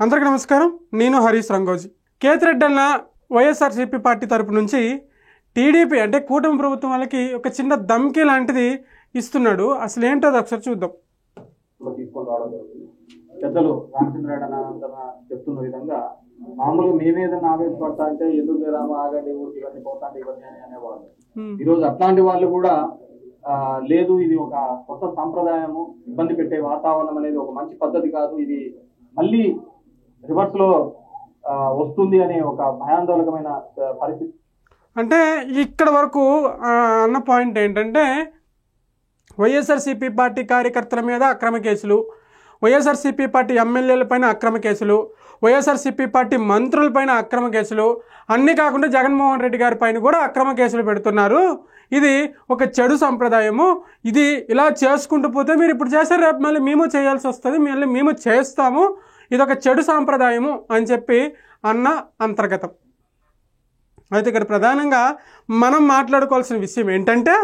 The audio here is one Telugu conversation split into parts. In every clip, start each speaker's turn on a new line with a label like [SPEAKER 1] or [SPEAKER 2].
[SPEAKER 1] అందరికీ నమస్కారం. నేను హరీష్ రంగోజీ. కేతిరెడ్డి అన్న వైఎస్ఆర్సీపీ పార్టీ తరపు నుంచి టీడీపీ అంటే కూటమి ప్రభుత్వం వాళ్ళకి ఒక చిన్న ధమ్కీ లాంటిది ఇస్తున్నాడు. అసలు ఏంటో అది ఒకసారి చూద్దాం.
[SPEAKER 2] తీసుకొని రావడం జరుగుతుంది. పెద్దలు రామచంద్రరెడ్డి అన్న చెప్తున్న విధంగా మామూలుగా మేమేదన్నా ఆవేశపడతా అంటే ఎందుకు లేదామో ఆగండి ఊరికి ఇవన్నీ పోతాంటే ఇవన్నీ అని అనేవాళ్ళు. ఈరోజు అట్లాంటి వాళ్ళు కూడా లేదు, ఇది ఒక కొత్త సాంప్రదాయము, ఇబ్బంది పెట్టే వాతావరణం అనేది ఒక మంచి పద్ధతి కాదు, ఇది మళ్ళీ రివర్స్ లో వస్తుంది అనే ఒక భయాందోళనమైన పరిస్థితి.
[SPEAKER 1] అంటే ఇక్కడ వరకు అన్న పాయింట్ ఏంటంటే వైఎస్ఆర్సీపీ పార్టీ కార్యకర్తల మీద అక్రమ కేసులు, వైఎస్ఆర్సీపీ పార్టీ ఎమ్మెల్యేలపైన అక్రమ కేసులు, వైఎస్ఆర్సీపీ పార్టీ మంత్రులపైన అక్రమ కేసులు, అన్నీ కాకుండా జగన్మోహన్ రెడ్డి గారి పైన కూడా అక్రమ కేసులు పెడుతున్నారు. ఇది ఒక చెడు సంప్రదాయము. ఇది ఇలా చేసుకుంటూ పోతే మీరు ఇప్పుడు చేశారు, రేపు మళ్ళీ మేము చేయాల్సి వస్తుంది, మళ్ళీ మేము చేస్తాము, ఇది ఒక చెడు సాంప్రదాయము అని చెప్పి అన్న అంతర్గతం. అయితే ఇక్కడ ప్రధానంగా మనం మాట్లాడుకోవాల్సిన విషయం ఏంటంటే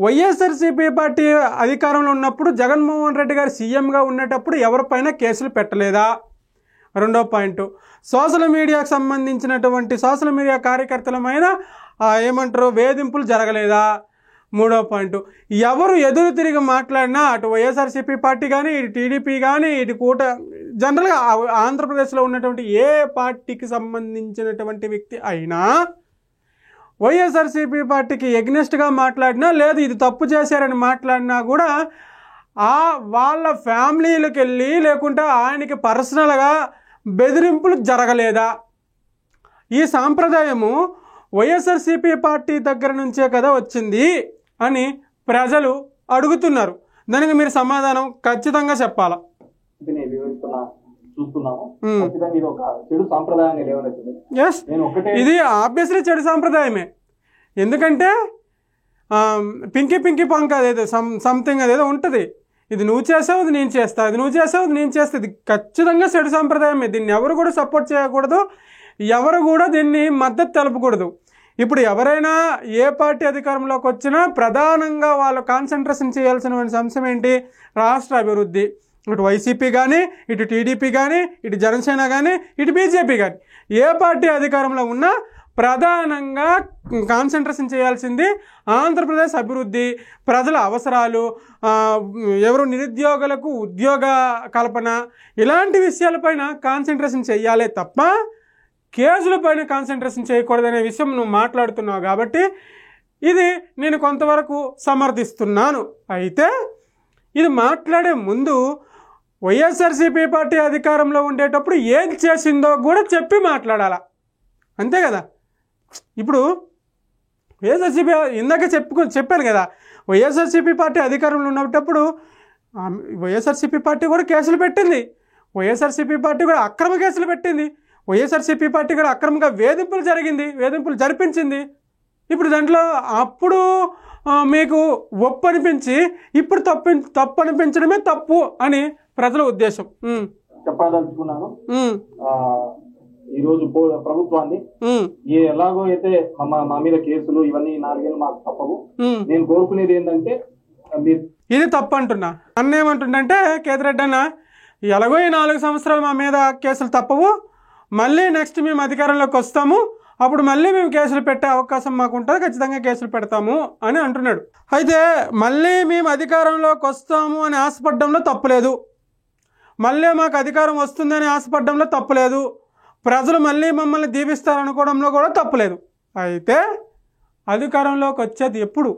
[SPEAKER 1] వైఎస్ఆర్సీపీ పార్టీ అధికారంలో ఉన్నప్పుడు జగన్మోహన్ రెడ్డి గారు సీఎంగా ఉండేటప్పుడు ఎవరిపైన కేసులు పెట్టలేదా? రెండో పాయింట్, సోషల్ మీడియాకు సంబంధించినటువంటి సోషల్ మీడియా కార్యకర్తల మీద ఏమంటారు వేధింపులు జరగలేదా? మూడో పాయింట్, ఎవరు ఎదురు తిరిగి మాట్లాడినా అటు వైఎస్ఆర్సీపీ పార్టీ కానీ ఇటు టీడీపీ కానీ ఇటు జనరల్గా ఆంధ్రప్రదేశ్లో ఉన్నటువంటి ఏ పార్టీకి సంబంధించినటువంటి వ్యక్తి అయినా వైఎస్ఆర్సీపీ పార్టీకి ఎగ్నెస్ట్గా మాట్లాడినా లేదు ఇది తప్పు చేశారని మాట్లాడినా కూడా వాళ్ళ ఫ్యామిలీలకు వెళ్ళి లేకుంటే ఆయనకి పర్సనల్గా బెదిరింపులు జరగలేదా? ఈ సాంప్రదాయము వైఎస్ఆర్సీపీ పార్టీ దగ్గర నుంచే కదా వచ్చింది అని ప్రజలు అడుగుతున్నారు. దానికి మీరు సమాధానం ఖచ్చితంగా చెప్పాలా? ఇది ఆబ్వియస్లీ చెడు సాంప్రదాయమే. ఎందుకంటే పింకీ పాంక్ అదేదో సంథింగ్ అదేదో ఉంటుంది. ఇది నువ్వు చేసావు, అది నేను చేస్తా, అది నువ్వు చేసావు, అది నేను చేస్తా. ఇది ఖచ్చితంగా చెడు సాంప్రదాయమే. దీన్ని ఎవరు కూడా సపోర్ట్ చేయకూడదు, ఎవరు కూడా దీన్ని మద్దతు తెలపకూడదు. ఇప్పుడు ఎవరైనా ఏ పార్టీ అధికారంలోకి వచ్చినా ప్రధానంగా వాళ్ళు కాన్సన్ట్రేషన్ చేయాల్సిన అంశం ఏంటి? రాష్ట్ర అభివృద్ధి. ఇటు వైసీపీ కానీ ఇటు టీడీపీ కానీ ఇటు జనసేన కానీ ఇటు బీజేపీ కానీ ఏ పార్టీ అధికారంలో ఉన్నా ప్రధానంగా కాన్సన్ట్రేషన్ చేయాల్సింది ఆంధ్రప్రదేశ్ అభివృద్ధి, ప్రజల అవసరాలు, ఎవరు నిరుద్యోగులకు ఉద్యోగ కల్పన, ఇలాంటి విషయాలపైన కాన్సన్ట్రేషన్ చేయాలే తప్ప కేసులపైన కాన్సన్ట్రేషన్ చేయకూడదనే విషయం నువ్వు మాట్లాడుతున్నావు. కాబట్టి ఇది నేను కొంతవరకు సమర్థిస్తున్నాను. అయితే ఇది మాట్లాడే ముందు వైఎస్ఆర్సీపీ పార్టీ అధికారంలో ఉండేటప్పుడు ఏం చేసిందో కూడా చెప్పి మాట్లాడాలా, అంతే కదా? ఇప్పుడు వైఎస్ఆర్సీపీ ఇందాక చెప్పాను కదా, వైఎస్ఆర్సీపీ పార్టీ అధికారంలో ఉన్నప్పుడు వైఎస్ఆర్సీపీ పార్టీ కూడా కేసులు పెట్టింది, వైఎస్ఆర్సీపీ పార్టీ కూడా అక్రమ కేసులు పెట్టింది, వైఎస్ఆర్సీపీ పార్టీ కూడా అక్రమంగా వేధింపులు జరిపించింది. ఇప్పుడు దాంట్లో అప్పుడు మీకు ఒప్పు అనిపించి ఇప్పుడు తప్పు అనిపించడమే తప్పు అని ప్రజల ఉద్దేశం.
[SPEAKER 2] చెప్పదలుచుకున్నాను. ఈ రోజు ప్రభుత్వాన్ని ఎలాగో అయితే మా మీద కేసులు ఇవన్నీ 4 ఏళ్ళు మాకు తప్పవు. నేను కోరుకునేది ఏంటంటే
[SPEAKER 1] ఇది తప్పు అంటున్నా. అన్నేమంటుండంటే కేతిరెడ్డి అన్న ఎలాగో ఈ 4 సంవత్సరాలు మా మీద కేసులు తప్పవు, మళ్ళీ నెక్స్ట్ మేము అధికారంలోకి వస్తాము, అప్పుడు మళ్ళీ మేము కేసులు పెట్టే అవకాశం మాకు ఉంటుంది, ఖచ్చితంగా కేసులు పెడతాము అని అంటున్నాడు. అయితే మళ్ళీ మేము అధికారంలోకి వస్తాము అని ఆశపడ్డంలో తప్పులేదు, మళ్ళీ మాకు అధికారం వస్తుందని ఆశపడ్డంలో తప్పులేదు, ప్రజలు మళ్ళీ మమ్మల్ని దీవిస్తారనుకోవడంలో కూడా తప్పులేదు. అయితే అధికారంలోకి వచ్చేది ఎప్పుడు?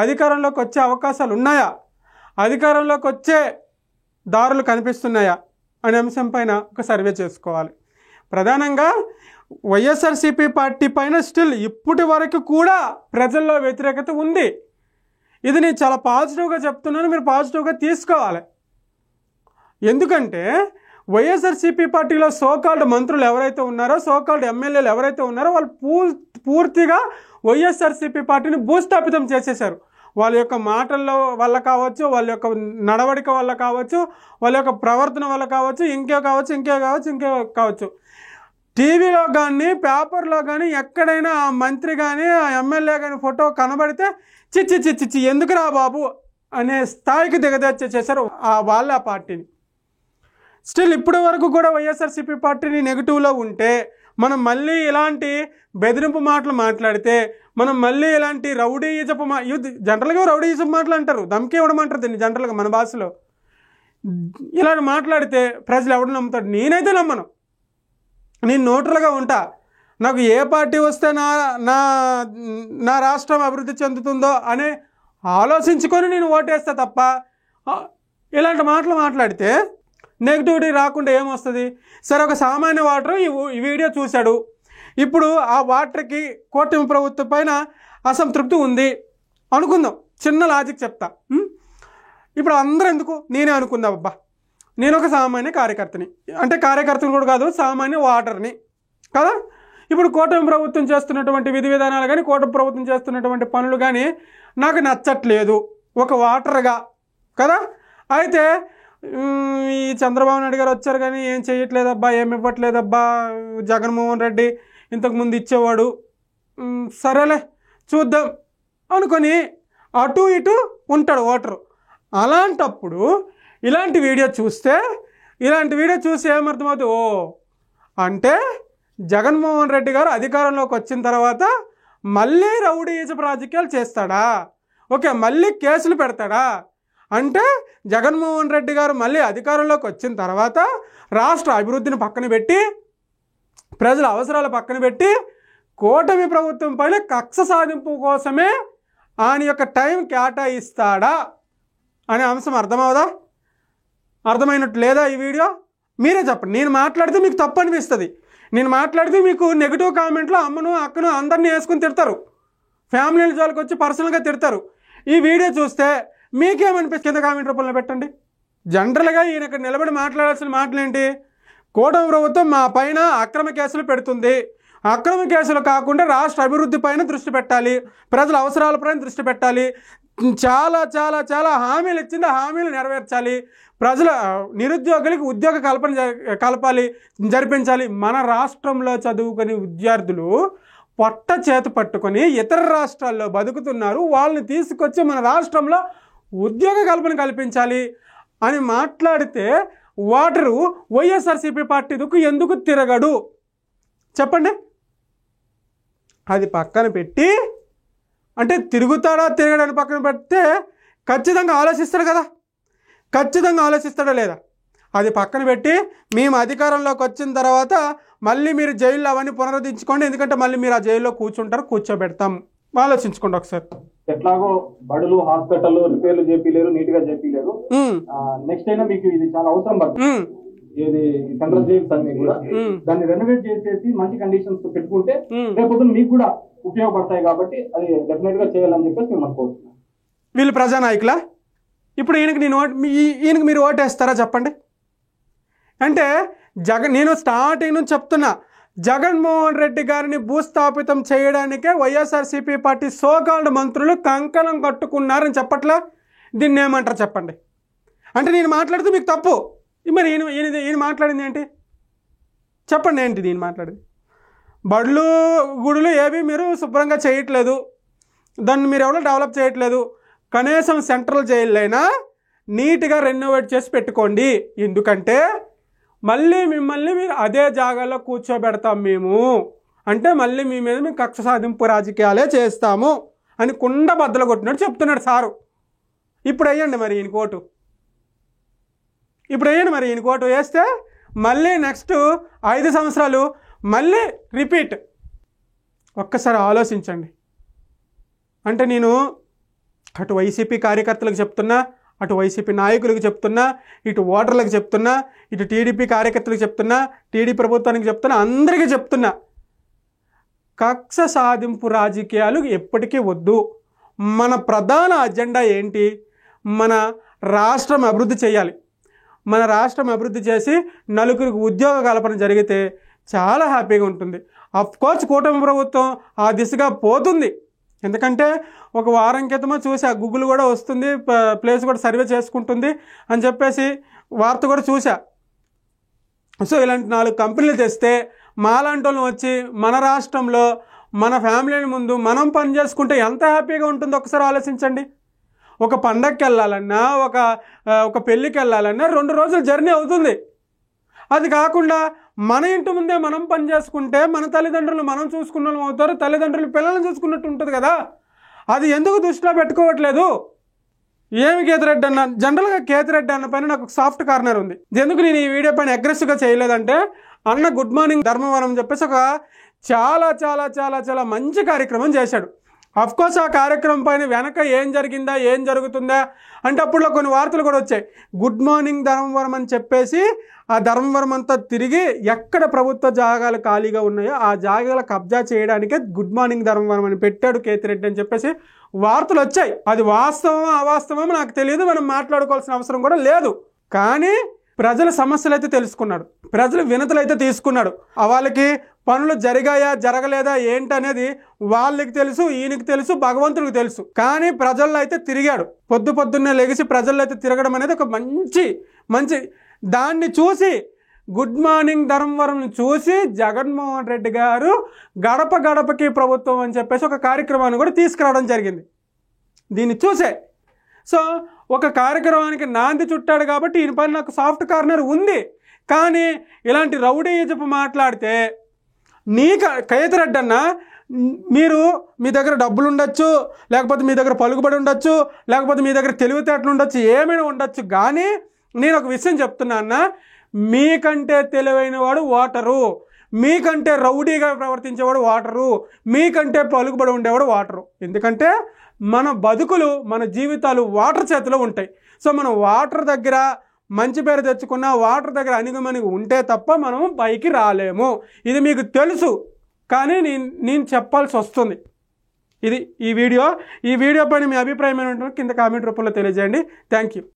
[SPEAKER 1] అధికారంలోకి వచ్చే అవకాశాలు ఉన్నాయా? అధికారంలోకి వచ్చే దారులు కనిపిస్తున్నాయా అనే అంశం పైన ఒక సర్వే చేసుకోవాలి. ప్రధానంగా వైఎస్ఆర్సీపీ పార్టీ పైన స్టిల్ ఇప్పటి వరకు కూడా ప్రజల్లో వ్యతిరేకత ఉంది. ఇది నేను చాలా పాజిటివ్గా చెప్తున్నాను, మీరు పాజిటివ్గా తీసుకోవాలి. ఎందుకంటే వైఎస్ఆర్సీపీ పార్టీలో సోకాల్డ్ మంత్రులు ఎవరైతే ఉన్నారో, సోకాల్డ్ ఎమ్మెల్యేలు ఎవరైతే ఉన్నారో వాళ్ళు పూర్తిగా వైఎస్ఆర్సీపీ పార్టీని భూస్థాపితం చేసేశారు. వాళ్ళ యొక్క మాటల్లో వల్ల కావచ్చు, వాళ్ళ యొక్క నడవడిక వల్ల కావచ్చు, వాళ్ళ యొక్క ప్రవర్తన వల్ల కావచ్చు, ఇంకే కావచ్చు. టీవీలో కానీ పేపర్లో కానీ ఎక్కడైనా ఆ మంత్రి కానీ ఆ ఎమ్మెల్యే కానీ ఫోటో కనబడితే చిచ్చి ఎందుకురా బాబు అనే స్థాయికి దిగదచ్చేసారు వాళ్ళ పార్టీని. స్టిల్ ఇప్పటి వరకు కూడా వైఎస్ఆర్సీపీ పార్టీని నెగిటివ్లో ఉంటే మనం మళ్ళీ ఇలాంటి బెదిరింపు మాటలు మాట్లాడితే, మనం మళ్ళీ ఇలాంటి రౌడీయిజపు జనరల్గా రౌడీయిజపు మాటలు అంటారు, ధమ్కి ఇవ్వడమంటారు దీన్ని జనరల్గా మన భాషలో. ఇలా మాట్లాడితే ప్రజలు ఎవడు నమ్ముతాడు? నేనైతే నమ్మను. నేను న్యూట్రల్గా ఉంటా. నాకు ఏ పార్టీ వస్తే నా నా నా రాష్ట్రం అభివృద్ధి చెందుతుందో అని ఆలోచించుకొని నేను ఓటేస్తా తప్ప ఇలాంటి మాటలు మాట్లాడితే నెగిటివిటీ రాకుండా ఏమొస్తుంది? సరే, ఒక సామాన్య ఓటరు ఈ వీడియో చూశాడు, ఇప్పుడు ఆ ఓటర్కి కూటమి ప్రభుత్వం పైన అసంతృప్తి ఉంది అనుకుందాం. చిన్న లాజిక్ చెప్తా. ఇప్పుడు అందరూ ఎందుకు నేనే అనుకుందాం, అబ్బా నేను ఒక సామాన్య కార్యకర్తని, అంటే కార్యకర్తని కూడా కాదు, సామాన్య ఓటర్ని కదా. ఇప్పుడు కూటమి ప్రభుత్వం చేస్తున్నటువంటి విధి విధానాలు కానీ, కూటమి ప్రభుత్వం చేస్తున్నటువంటి పనులు కానీ నాకు నచ్చట్లేదు ఒక ఓటర్గా కదా. అయితే ఈ చంద్రబాబు నాయుడు గారు వచ్చారు కానీ ఏం చేయట్లేదబ్బా, ఏమి ఇవ్వట్లేదబ్బా, జగన్మోహన్ రెడ్డి ఇంతకుముందు ఇచ్చేవాడు, సరేలే చూద్దాం అనుకొని అటు ఇటు ఉంటాడు ఓటరు. అలాంటప్పుడు ఇలాంటి వీడియో చూసి ఏమర్థమవుతుంది? ఓ అంటే జగన్మోహన్ రెడ్డి గారు అధికారంలోకి వచ్చిన తర్వాత మళ్ళీ రౌడీయిజపు రాజకీయాలు చేస్తాడా? ఓకే, మళ్ళీ కేసులు పెడతాడా? అంటే జగన్మోహన్ రెడ్డి గారు మళ్ళీ అధికారంలోకి వచ్చిన తర్వాత రాష్ట్ర అభివృద్ధిని పక్కన పెట్టి, ప్రజల అవసరాలు పక్కన పెట్టి, కూటమి ప్రభుత్వం పైన కక్ష సాధింపు కోసమే ఆయన యొక్క టైం కేటాయిస్తాడా అనే అంశం అర్థమవుదా? అర్థమైనట్టు లేదా ఈ వీడియో? మీరే చెప్పండి. నేను మాట్లాడితే మీకు తప్పు అనిపిస్తుంది, నేను మాట్లాడితే మీకు నెగిటివ్ కామెంట్లో అమ్మను అక్కను అందరినీ వేసుకుని తిడతారు, ఫ్యామిలీల జోలికి వచ్చి పర్సనల్గా తిడతారు. ఈ వీడియో చూస్తే మీకేమనిపిస్తుంది? కింద కామెంట్ రూపంలో పెట్టండి. జనరల్గా ఈయన ఇక్కడ నిలబడి మాట్లాడాల్సిన మాటలు ఏంటి? కూటమి ప్రభుత్వం మా పైన అక్రమ కేసులు పెడుతుంది, అక్రమ కేసులు కాకుండా రాష్ట్ర అభివృద్ధి పైన దృష్టి పెట్టాలి, ప్రజల అవసరాల పైన దృష్టి పెట్టాలి, చాలా చాలా చాలా హామీలు ఇచ్చింది, హామీలు నెరవేర్చాలి, ప్రజల నిరుద్యోగులకి ఉద్యోగ కల్పాలి, జరిపించాలి. మన రాష్ట్రంలో చదువుకునే విద్యార్థులు పొట్ట చేతి పట్టుకొని ఇతర రాష్ట్రాల్లో బతుకుతున్నారు, వాళ్ళని తీసుకొచ్చి మన రాష్ట్రంలో ఉద్యోగ కల్పన కల్పించాలి అని మాట్లాడితే ఓటరు వైఎస్ఆర్సీపీ పార్టీకు ఎందుకు తిరగడు చెప్పండి? అది పక్కన పెట్టి, అంటే తిరుగుతాడా తిరగడానికి పక్కన పెడితే ఖచ్చితంగా ఆలోచిస్తాడు కదా, ఖచ్చితంగా ఆలోచిస్తాడా లేదా? అది పక్కన పెట్టి మేము అధికారంలోకి వచ్చిన తర్వాత మళ్ళీ మీరు జైల్లో అవన్నీ పునరుద్ధరించుకోండి, ఎందుకంటే మళ్ళీ మీరు ఆ జైల్లో కూర్చోబెడతాం, ఆలోచించుకోండి ఒకసారి.
[SPEAKER 2] ఎట్లాగో బడులు, హాస్పిటల్ రిపేర్లు చేపిలేరు, నీట్ గా చేపిలేరు. నెక్స్ట్ అయినా మీకు ఇది చాలా అవసరం పడుతుంది. ఇది సెంట్రల్ జైల్స్ అన్ని కూడా దాన్ని రెనోవేట్ చేసేసి మంచి కండిషన్స్ పెట్టుకుంటే రేపు మీకు కూడా ఉపయోగపడతాయి. కాబట్టి అది డెఫినెట్ గా చేయాలని చెప్పేసి మేము అనుకుంటున్నాం.
[SPEAKER 1] వీళ్ళు ప్రజానాయకులా? ఇప్పుడు ఈయనకి మీరు ఓటేస్తారా చెప్పండి? అంటే నేను స్టార్టింగ్ నుంచి చెప్తున్నా, జగన్మోహన్ రెడ్డి గారిని భూస్థాపితం చేయడానికే వైఎస్ఆర్సీపీ పార్టీ సోకాల్డ్ మంత్రులు కంకణం కట్టుకున్నారని చెప్పట్లా? దీన్ని ఏమంటారు చెప్పండి? అంటే నేను మాట్లాడితే మీకు తప్పు, మరి ఈయన మాట్లాడింది ఏంటి చెప్పండి? ఏంటి నేను మాట్లాడింది? బడులు గుడులు ఏవి మీరు శుభ్రంగా చేయట్లేదు, దాన్ని మీరు ఎవరో డెవలప్ చేయట్లేదు, కనీసం సెంట్రల్ జైళ్ళైనా నీట్గా రెనోవేట్ చేసి పెట్టుకోండి, ఎందుకంటే మళ్ళీ మిమ్మల్ని మీరు అదే జాగాలో కూర్చోబెడతాం మేము, అంటే మళ్ళీ మీ మీద మేము కక్ష సాధింపు రాజకీయాలే చేస్తాము అని కుండ బద్దలు కొట్టినట్టు చెప్తున్నాడు సారు. ఇప్పుడు వేయండి మరి ఈయన కోటు, వేస్తే మళ్ళీ నెక్స్ట్ 5 సంవత్సరాలు మళ్ళీ రిపీట్. ఒక్కసారి ఆలోచించండి. అంటే నేను అటు వైసీపీ కార్యకర్తలకు చెప్తున్నా, అటు వైసీపీ నాయకులకు చెప్తున్నా, ఇటు ఓటర్లకు చెప్తున్నా, ఇటు టీడీపీ కార్యకర్తలకు చెప్తున్నా, టీడీపీ ప్రభుత్వానికి చెప్తున్నా, అందరికీ చెప్తున్నా, కక్ష సాధింపు రాజకీయాలు ఎప్పటికీ వద్దు. మన ప్రధాన అజెండా ఏంటి? మన రాష్ట్రం అభివృద్ధి చేయాలి. మన రాష్ట్రం అభివృద్ధి చేసి నలుగురికి ఉద్యోగ కల్పన జరిగితే చాలా హ్యాపీగా ఉంటుంది. అఫ్కోర్స్ కూటమి ప్రభుత్వం ఆ దిశగా పోతుంది, ఎందుకంటే ఒక వారం క్రితమో చూసా, గూగుల్ కూడా వస్తుంది, ప్లేస్ కూడా సర్వే చేసుకుంటుంది అని చెప్పేసి వార్త కూడా చూసా. సో ఇలాంటి 4 కంపెనీలు తెస్తే మాలాంటి వాళ్ళు వచ్చి మన రాష్ట్రంలో మన ఫ్యామిలీని ముందు మనం పని చేసుకుంటే ఎంత హ్యాపీగా ఉంటుందో ఒకసారి ఆలోచించండి. ఒక పండగకి వెళ్ళాలన్నా, ఒక పెళ్ళికి వెళ్ళాలన్నా 2 రోజుల జర్నీ అవుతుంది. అది కాకుండా మన ఇంటి ముందే మనం పని చేసుకుంటే మన తల్లిదండ్రులు మనం చూసుకున్న వాళ్ళు అవుతారు, తల్లిదండ్రులు పిల్లల్ని చూసుకున్నట్టు ఉంటుంది కదా. అది ఎందుకు దృష్టిలో పెట్టుకోవట్లేదు? ఏమి కేతిరెడ్డి అన్న, జనరల్గా కేతిరెడ్డి అన్న పైన నాకు సాఫ్ట్ కార్నర్ ఉంది. ఎందుకు నేను ఈ వీడియో పైన అగ్రెసివ్గా చేయలేదంటే, అన్న గుడ్ మార్నింగ్ ధర్మవరం అని చెప్పేసి ఒక చాలా చాలా చాలా చాలా మంచి కార్యక్రమం చేశాడు. అఫ్కోర్స్ ఆ కార్యక్రమం పైన వెనక ఏం జరిగిందా, ఏం జరుగుతుందా అంటే అప్పుడులో కొన్ని వార్తలు కూడా వచ్చాయి. గుడ్ మార్నింగ్ ధర్మవరం అని చెప్పేసి ఆ ధర్మవరం అంతా తిరిగి ఎక్కడ ప్రభుత్వ జాగాలు ఖాళీగా ఉన్నాయో ఆ జాగాల కబ్జా చేయడానికే గుడ్ మార్నింగ్ ధర్మవరం అని పెట్టాడు కేతిరెడ్డి అని చెప్పేసి వార్తలు వచ్చాయి. అది వాస్తవం అవాస్తవం నాకు తెలియదు, మనం మాట్లాడుకోవాల్సిన అవసరం కూడా లేదు. కానీ ప్రజల సమస్యలు అయితే తెలుసుకున్నాడు, ప్రజల వినతులు అయితే తీసుకున్నాడు. వాళ్ళకి పనులు జరిగాయా జరగలేదా ఏంటనేది వాళ్ళకి తెలుసు, ఈయనకి తెలుసు, భగవంతుడికి తెలుసు. కానీ ప్రజల్లో అయితే తిరిగాడు, పొద్దున్నే లెగిసి ప్రజల్లో అయితే తిరగడం అనేది ఒక మంచి దాన్ని చూసి గుడ్ మార్నింగ్ ధర్మవరం చూసి జగన్మోహన్ రెడ్డి గారు గడప గడపకి ప్రభుత్వం అని చెప్పేసి ఒక కార్యక్రమాన్ని కూడా తీసుకురావడం జరిగింది. దీన్ని చూసే సో ఒక కార్యక్రమానికి నాంది చుట్టాడు కాబట్టి ఈయన పైన నాకు సాఫ్ట్ కార్నర్ ఉంది. కానీ ఇలాంటి రౌడీజపు మాట్లాడితే కేతిరెడ్డి అన్న, మీ దగ్గర డబ్బులు ఉండొచ్చు, లేకపోతే మీ దగ్గర పలుకుబడి ఉండొచ్చు, లేకపోతే మీ దగ్గర తెలివితేటలు ఉండొచ్చు, ఏమైనా ఉండొచ్చు. కానీ నేను ఒక విషయం చెప్తున్నా అన్న, మీకంటే తెలివైన వాడు ఓటరు, మీకంటే రౌడీగా ప్రవర్తించేవాడు ఓటరు, మీకంటే పలుకుబడి ఉండేవాడు ఓటరు. ఎందుకంటే మన బతుకులు, మన జీవితాలు వాటర్ చేతిలో ఉంటాయి. సో మనం వాటర్ దగ్గర మంచి పేరు తెచ్చుకున్న, వాటర్ దగ్గర అణిగిమణిగి ఉంటే తప్ప మనం పైకి రాలేము. ఇది మీకు తెలుసు, కానీ నేను చెప్పాల్సి వస్తుంది. ఇది ఈ వీడియో పైన మీ అభిప్రాయం ఏంటంటే కింద కామెంట్ రూపంలో తెలియజేయండి. Thank you.